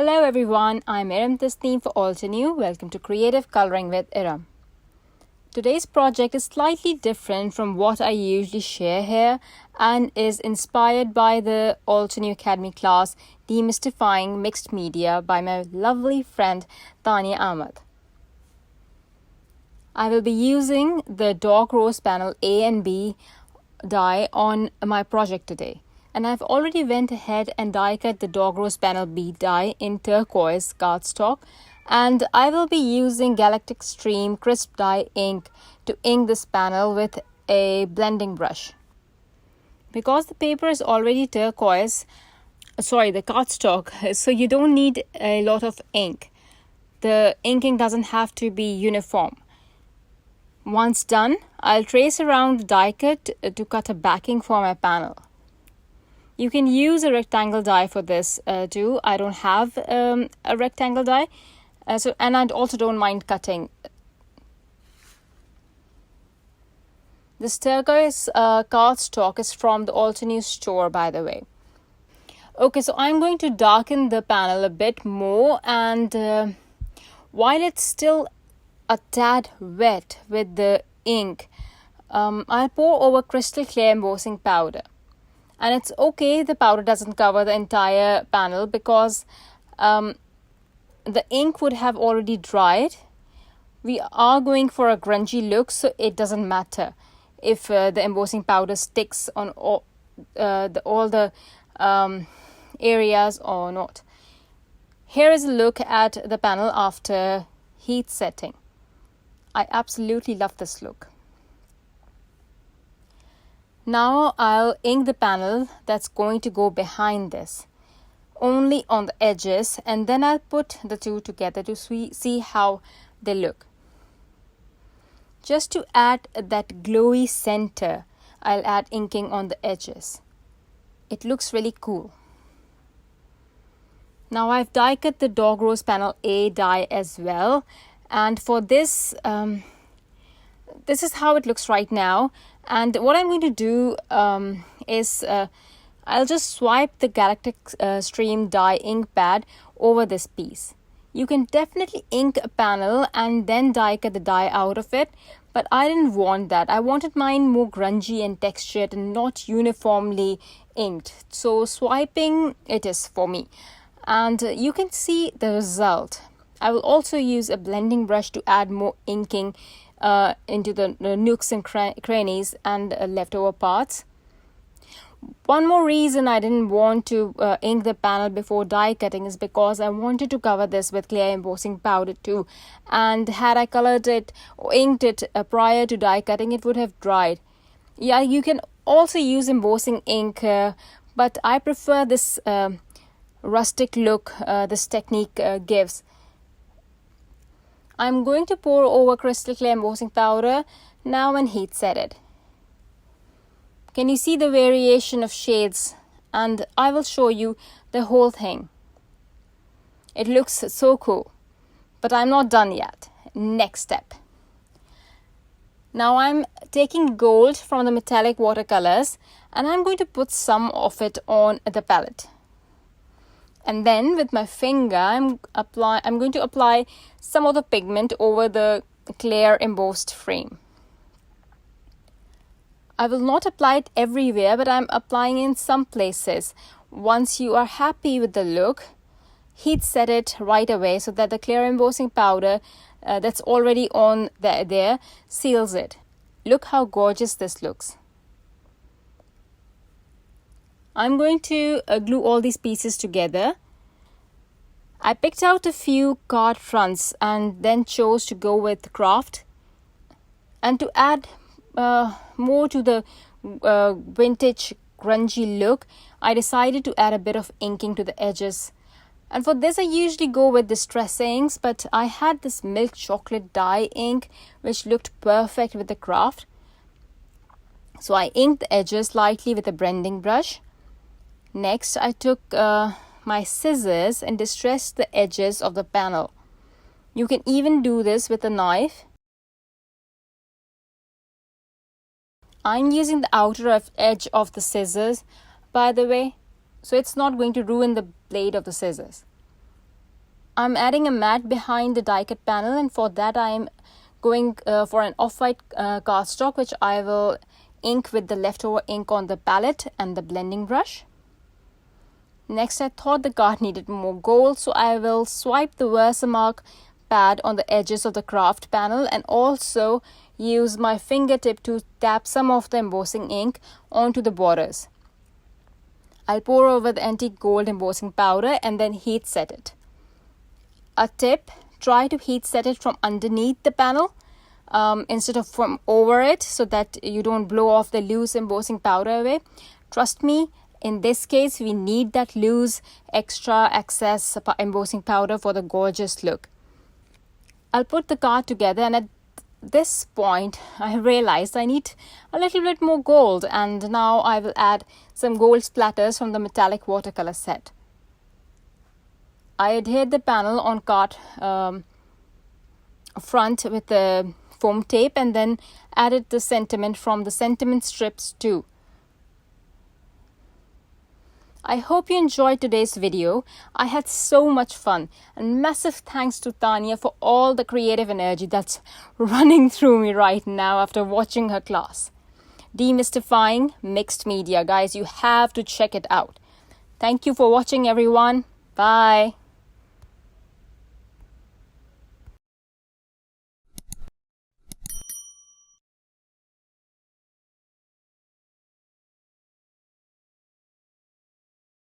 Hello everyone, I'm Erum for Altenew. Welcome to Creative Coloring with Erum. Today's project is slightly different from what I usually share here and is inspired by the Altenew Academy class Demystifying Mixed Media by my lovely friend Tania Ahmed. I will be using the Dark Rose panel A and B die on my project today. And I've already went ahead and die cut the Dark Rose panel B die in Turquoise Cardstock, and I will be using Galactic Stream Crisp Dye ink to ink this panel with a blending brush. Because the paper is already the cardstock, so you don't need a lot of ink. The inking doesn't have to be uniform. Once done, I'll trace around the die cut to cut a backing for my panel. You can use a rectangle die for this too. I don't have a rectangle die, and I also don't mind cutting. This turquoise cardstock is from the Altenew store, by the way. Okay, so I'm going to darken the panel a bit more, and while it's still a tad wet with the ink, I'll pour over crystal clear embossing powder. And it's okay the powder doesn't cover the entire panel because the ink would have already dried. We are going for a grungy look, so it doesn't matter if the embossing powder sticks on all the areas or not. Here is a look at the panel after heat setting. I absolutely love this look. Now I'll ink the panel that's going to go behind this, only on the edges, and then I'll put the two together to see how they look. Just to add that glowy center, I'll add inking on the edges. It looks really cool. Now I've die cut the Dark Rose panel A die as well, and for this, this is how it looks right now. And what I'm going to do is I'll just swipe the Galactic Stream dye ink pad over this piece. You can definitely ink a panel and then die cut the dye out of it, but I didn't want that. I wanted mine more grungy and textured and not uniformly inked. So swiping it is for me. And you can see the result. I will also use a blending brush to add more inking into the nooks and crannies and leftover parts. One more reason I didn't want to ink the panel before die cutting is because I wanted to cover this with clear embossing powder too, and had I colored it or inked it prior to die cutting, it would have dried. Yeah, you can also use embossing ink, but I prefer this rustic look this technique gives. I'm going to pour over crystal clear embossing powder now and heat set it. Can you see the variation of shades? And I will show you the whole thing. It looks so cool. But I'm not done yet. Next step. Now I'm taking gold from the metallic watercolors and I'm going to put some of it on the palette. And then with my finger, I'm going to apply some of the pigment over the clear embossed frame. I will not apply it everywhere, but I'm applying in some places. Once you are happy with the look, heat set it right away so that the clear embossing powder that's already on there seals it. Look how gorgeous this looks. I'm going to glue all these pieces together. I picked out a few card fronts and then chose to go with craft. And to add more to the vintage grungy look, I decided to add a bit of inking to the edges. And for this I usually go with distress inks, but I had this milk chocolate dye ink which looked perfect with the craft. So I inked the edges lightly with a blending brush. Next I took my scissors and distressed the edges of the panel. You can even do this with a knife. I'm using the outer edge of the scissors, by the way, so it's not going to ruin the blade of the scissors. I'm adding a matte behind the die cut panel, and for that I'm going for an off-white cardstock, which I will ink with the leftover ink on the palette and the blending brush. Next, I thought the card needed more gold, so I will swipe the Versamark pad on the edges of the craft panel and also use my fingertip to tap some of the embossing ink onto the borders. I'll pour over the antique gold embossing powder and then heat set it. A tip: try to heat set it from underneath the panel instead of from over it, so that you don't blow off the loose embossing powder away. Trust me, in this case we need that loose extra excess embossing powder for the gorgeous look. I'll put the card together, and at this point I realized I need a little bit more gold, and now I will add some gold splatters from the metallic watercolor set. I adhered the panel on card front with the foam tape and then added the sentiment from the sentiment strips too. I hope you enjoyed today's video. I had so much fun, and massive thanks to Tania for all the creative energy that's running through me right now after watching her class. Demystifying Mixed Media, guys, you have to check it out. Thank you for watching, everyone. Bye.